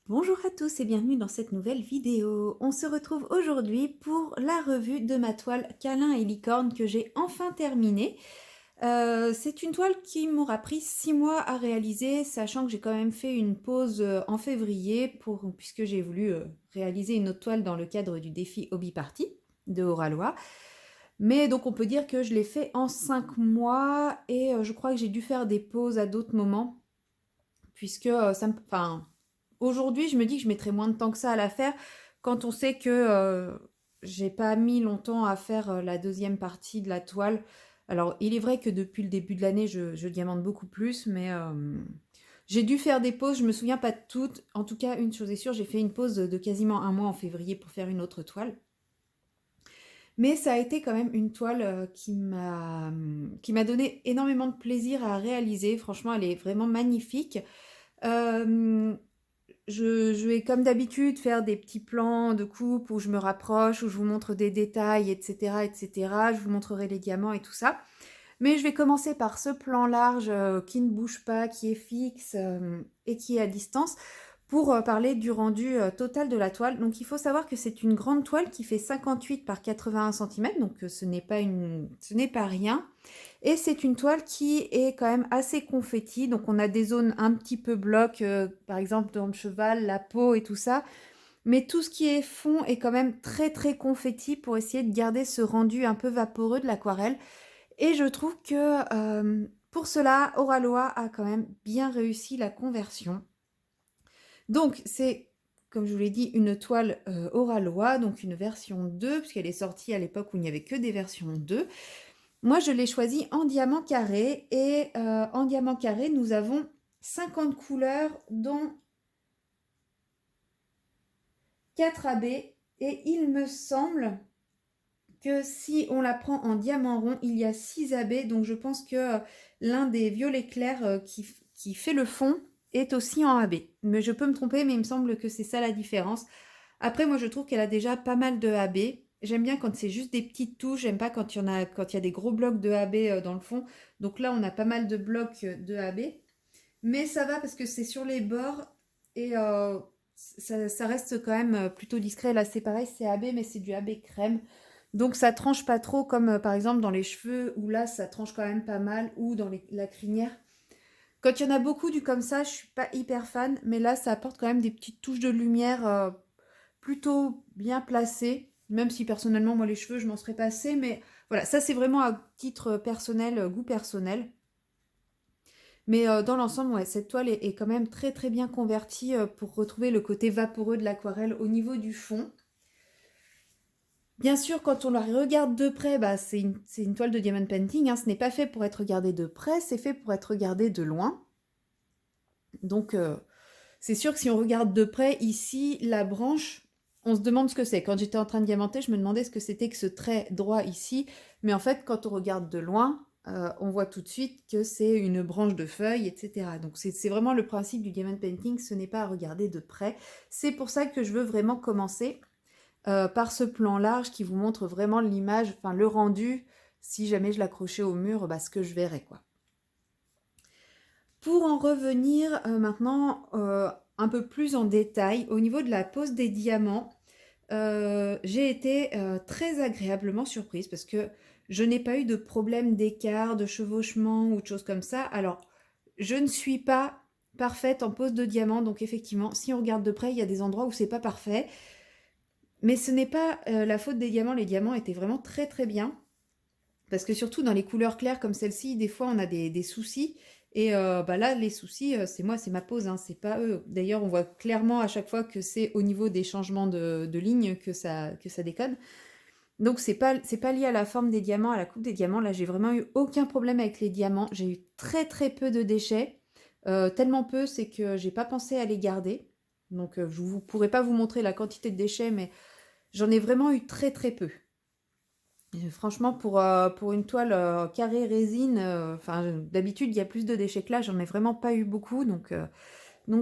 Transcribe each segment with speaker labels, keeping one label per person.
Speaker 1: Bonjour à tous et bienvenue dans cette nouvelle vidéo. On se retrouve aujourd'hui pour la revue de ma toile Câlin et licorne que j'ai enfin terminée. C'est une toile qui m'aura pris 6 mois à réaliser, sachant que j'ai quand même fait une pause en février puisque j'ai voulu réaliser une autre toile dans le cadre du défi Hobby Party de Oralois. Mais donc on peut dire que je l'ai fait en 5 mois et je crois que j'ai dû faire des pauses à d'autres moments puisque enfin, aujourd'hui, je me dis que je mettrai moins de temps que ça à la faire quand on sait que j'ai pas mis longtemps à faire la deuxième partie de la toile. Alors, il est vrai que depuis le début de l'année, je diamante beaucoup plus, mais j'ai dû faire des pauses, je me souviens pas de toutes. En tout cas, une chose est sûre, j'ai fait une pause de quasiment un mois en février pour faire une autre toile. Mais ça a été quand même une toile qui m'a donné énormément de plaisir à réaliser. Franchement, elle est vraiment magnifique. Euh, je vais comme d'habitude faire des petits plans de coupe où je me rapproche, où je vous montre des détails, etc., etc. Je vous montrerai les diamants et tout ça. Mais je vais commencer par ce plan large qui ne bouge pas, qui est fixe et qui est à distance pour parler du rendu total de la toile. Donc il faut savoir que c'est une grande toile qui fait 58 par 81 cm, donc ce n'est pas rien. Et c'est une toile qui est quand même assez confetti, donc on a des zones un petit peu bloc, par exemple dans le cheval, la peau et tout ça. Mais tout ce qui est fond est quand même très très confetti pour essayer de garder ce rendu un peu vaporeux de l'aquarelle. Et je trouve que pour cela, Oralois a quand même bien réussi la conversion. Donc c'est, comme je vous l'ai dit, une toile Oralois, donc une version 2, puisqu'elle est sortie à l'époque où il n'y avait que des versions 2. Moi, je l'ai choisi en diamant carré et en diamant carré, nous avons 50 couleurs dont 4 AB et il me semble que si on la prend en diamant rond, il y a 6 AB, donc je pense que l'un des violets clairs qui fait le fond est aussi en AB. Mais je peux me tromper, mais il me semble que c'est ça la différence. Après, moi, je trouve qu'elle a déjà pas mal de AB. J'aime bien quand c'est juste des petites touches. J'aime pas quand il y a des gros blocs de AB dans le fond. Donc là, on a pas mal de blocs de AB. Mais ça va parce que c'est sur les bords et ça reste quand même plutôt discret. Là, c'est pareil, c'est AB, mais c'est du AB crème. Donc ça tranche pas trop comme par exemple dans les cheveux où là, ça tranche quand même pas mal ou dans la crinière. Quand il y en a beaucoup du comme ça, je suis pas hyper fan, mais là, ça apporte quand même des petites touches de lumière plutôt bien placé, même si personnellement, moi, les cheveux, je m'en serais passé. Mais voilà, ça, c'est vraiment à titre personnel, goût personnel. Mais dans l'ensemble, ouais, cette toile est quand même très très bien convertie pour retrouver le côté vaporeux de l'aquarelle au niveau du fond. Bien sûr, quand on la regarde de près, bah, c'est une toile de diamond painting, hein, ce n'est pas fait pour être regardé de près, c'est fait pour être regardé de loin. Donc, c'est sûr que si on regarde de près, ici, la branche, on se demande ce que c'est. Quand j'étais en train de diamanter, je me demandais ce que c'était que ce trait droit ici. Mais en fait, quand on regarde de loin, on voit tout de suite que c'est une branche de feuilles, etc. Donc c'est vraiment le principe du diamond painting, ce n'est pas à regarder de près. C'est pour ça que je veux vraiment commencer par ce plan large qui vous montre vraiment l'image, enfin le rendu, si jamais je l'accrochais au mur, bah, ce que je verrais, quoi. Pour en revenir maintenant un peu plus en détail, au niveau de la pose des diamants, j'ai été très agréablement surprise parce que je n'ai pas eu de problème d'écart, de chevauchement ou de choses comme ça. Alors, je ne suis pas parfaite en pose de diamant, donc effectivement, si on regarde de près, il y a des endroits où c'est pas parfait. Mais ce n'est pas la faute des diamants, les diamants étaient vraiment très très bien. Parce que surtout dans les couleurs claires comme celle-ci, des fois on a des soucis. Et bah là, les soucis, c'est moi, c'est ma pose, hein, c'est pas eux. D'ailleurs, on voit clairement à chaque fois que c'est au niveau des changements de ligne que ça déconne. Donc c'est pas lié à la forme des diamants, à la coupe des diamants. Là, j'ai vraiment eu aucun problème avec les diamants. J'ai eu très très peu de déchets. Tellement peu, c'est que j'ai pas pensé à les garder. Donc je ne pourrais pas vous montrer la quantité de déchets, mais j'en ai vraiment eu très très peu. Franchement, pour une toile carrée résine, enfin, d'habitude, il y a plus de déchets que là, j'en ai vraiment pas eu beaucoup, donc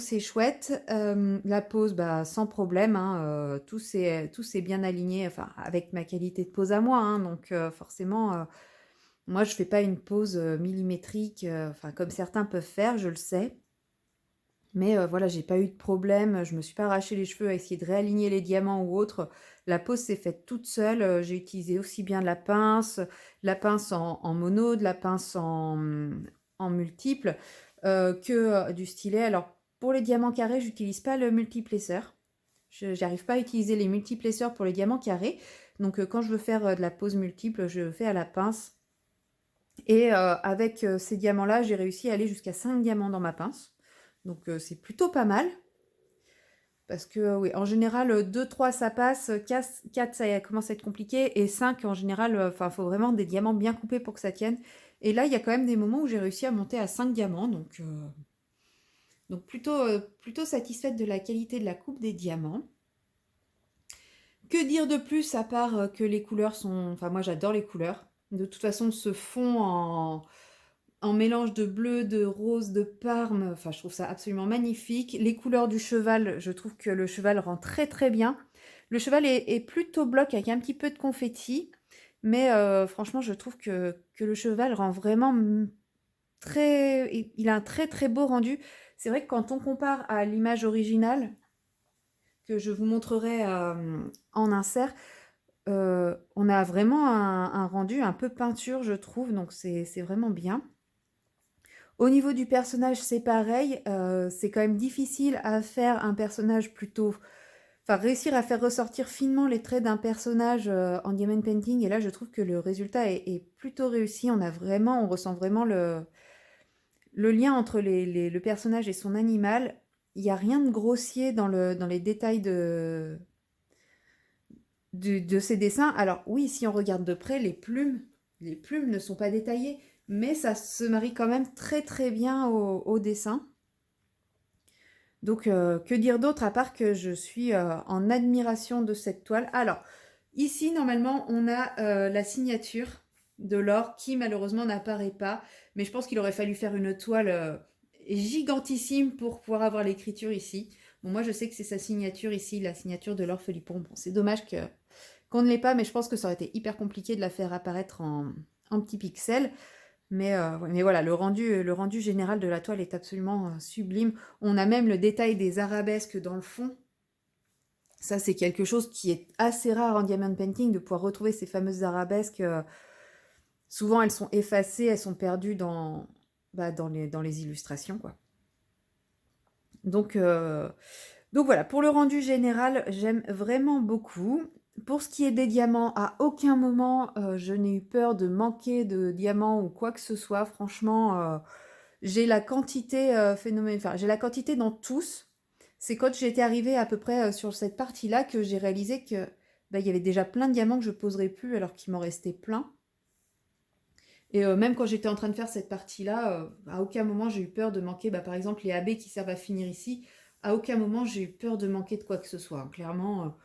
Speaker 1: c'est chouette. La pose, bah, sans problème, hein, tout s'est bien aligné, enfin, avec ma qualité de pose à moi, hein, donc forcément, moi, je fais pas une pose millimétrique, enfin, comme certains peuvent faire, je le sais. Mais voilà, j'ai pas eu de problème, je me suis pas arraché les cheveux à essayer de réaligner les diamants ou autre. La pose s'est faite toute seule, j'ai utilisé aussi bien la pince en mono, de la pince en multiple, du stylet. Alors pour les diamants carrés, j'utilise pas le multiplesseur. Je j'arrive pas à utiliser les multiplesseurs pour les diamants carrés. Donc quand je veux faire, de la pose multiple, je fais à la pince et avec, ces diamants-là, j'ai réussi à aller jusqu'à 5 diamants dans ma pince. Donc c'est plutôt pas mal parce que, oui, en général, 2-3 ça passe, 4 ça commence à être compliqué et 5 en général, enfin, faut vraiment des diamants bien coupés pour que ça tienne et là, il y a quand même des moments où j'ai réussi à monter à 5 diamants donc plutôt satisfaite de la qualité de la coupe des diamants. Que dire de plus à part, que les couleurs sont enfin moi j'adore les couleurs. De toute façon, ce fond en mélange de bleu, de rose, de parme, enfin je trouve ça absolument magnifique. Les couleurs du cheval, je trouve que le cheval rend très très bien. Le cheval est plutôt bloc avec un petit peu de confetti, mais franchement je trouve que le cheval rend vraiment très il a un très très beau rendu. C'est vrai que quand on compare à l'image originale, que je vous montrerai en insert, on a vraiment un rendu un peu peinture, je trouve, donc c'est vraiment bien. Au niveau du personnage, c'est pareil, c'est quand même difficile à faire un personnage plutôt enfin réussir à faire ressortir finement les traits d'un personnage, en diamond painting et là je trouve que le résultat est plutôt réussi. On ressent vraiment le lien entre le personnage et son animal. Il y a rien de grossier dans les détails de ces dessins. Alors oui, si on regarde de près, les plumes ne sont pas détaillées, mais ça se marie quand même très très bien au dessin. Donc que dire d'autre à part que je suis en admiration de cette toile. Alors ici normalement on a la signature de l'or qui malheureusement n'apparaît pas, mais je pense qu'il aurait fallu faire une toile gigantissime pour pouvoir avoir l'écriture ici. Bon, moi je sais que c'est sa signature ici, la signature de l'or Felipon. Bon, c'est dommage qu'on ne l'ait pas, mais je pense que ça aurait été hyper compliqué de la faire apparaître en petits pixels. Ouais, mais voilà, le rendu général de la toile est absolument sublime. On a même le détail des arabesques dans le fond. Ça, c'est quelque chose qui est assez rare en diamond painting, de pouvoir retrouver ces fameuses arabesques. Souvent, elles sont effacées, elles sont perdues dans les illustrations, quoi. Donc, euh, Donc voilà, pour le rendu général, j'aime vraiment beaucoup. Pour ce qui est des diamants, à aucun moment je n'ai eu peur de manquer de diamants ou quoi que ce soit. Franchement, j'ai la quantité phénoménale, enfin j'ai la quantité dans tous. C'est quand j'étais arrivée à peu près sur cette partie-là que j'ai réalisé que bah, il y avait déjà plein de diamants que je poserais plus alors qu'il m'en restait plein. Et même quand j'étais en train de faire cette partie-là, à aucun moment j'ai eu peur de manquer, bah, par exemple les AB qui servent à finir ici, à aucun moment j'ai eu peur de manquer de quoi que ce soit, hein. Clairement,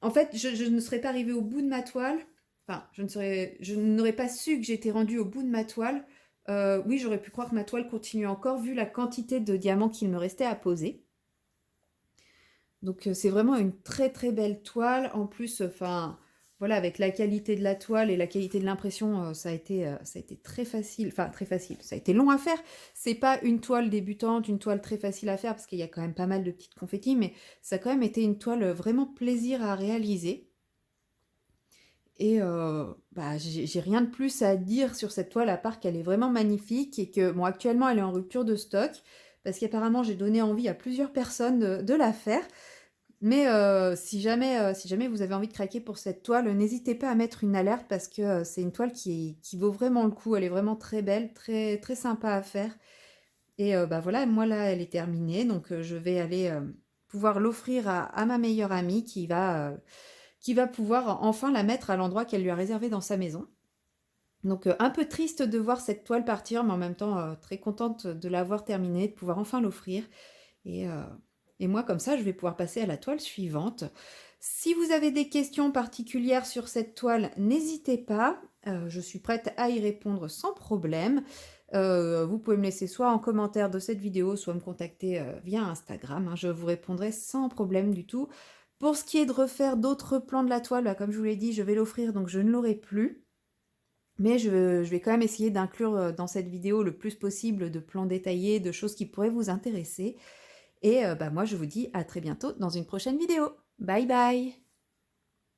Speaker 1: en fait, je ne serais pas arrivée au bout de ma toile, enfin, je n'aurais pas su que j'étais rendue au bout de ma toile. Oui, j'aurais pu croire que ma toile continuait encore vu la quantité de diamants qu'il me restait à poser. Donc c'est vraiment une très très belle toile. En plus, enfin voilà, avec la qualité de la toile et la qualité de l'impression, ça a été très facile. Enfin très facile. Ça a été long à faire. C'est pas une toile débutante, une toile très facile à faire parce qu'il y a quand même pas mal de petites confettis, mais ça a quand même été une toile vraiment plaisir à réaliser. Et bah, j'ai rien de plus à dire sur cette toile à part qu'elle est vraiment magnifique et que bon actuellement elle est en rupture de stock parce qu'apparemment j'ai donné envie à plusieurs personnes de la faire. Mais si jamais vous avez envie de craquer pour cette toile, n'hésitez pas à mettre une alerte parce que c'est une toile qui vaut vraiment le coup. Elle est vraiment très belle, très, très sympa à faire. Et bah voilà, moi là, elle est terminée. Donc je vais aller pouvoir l'offrir à ma meilleure amie qui va pouvoir enfin la mettre à l'endroit qu'elle lui a réservé dans sa maison. Donc un peu triste de voir cette toile partir, mais en même temps très contente de l'avoir terminée, de pouvoir enfin l'offrir. Et, euh, et moi, comme ça, je vais pouvoir passer à la toile suivante. Si vous avez des questions particulières sur cette toile, n'hésitez pas. Je suis prête à y répondre sans problème. Vous pouvez me laisser soit en commentaire de cette vidéo, soit me contacter via Instagram, hein. Je vous répondrai sans problème du tout. Pour ce qui est de refaire d'autres plans de la toile, bah, comme je vous l'ai dit, je vais l'offrir, donc je ne l'aurai plus. Mais je vais quand même essayer d'inclure, dans cette vidéo le plus possible de plans détaillés, de choses qui pourraient vous intéresser et bah, moi je vous dis à très bientôt dans une prochaine vidéo. Bye bye!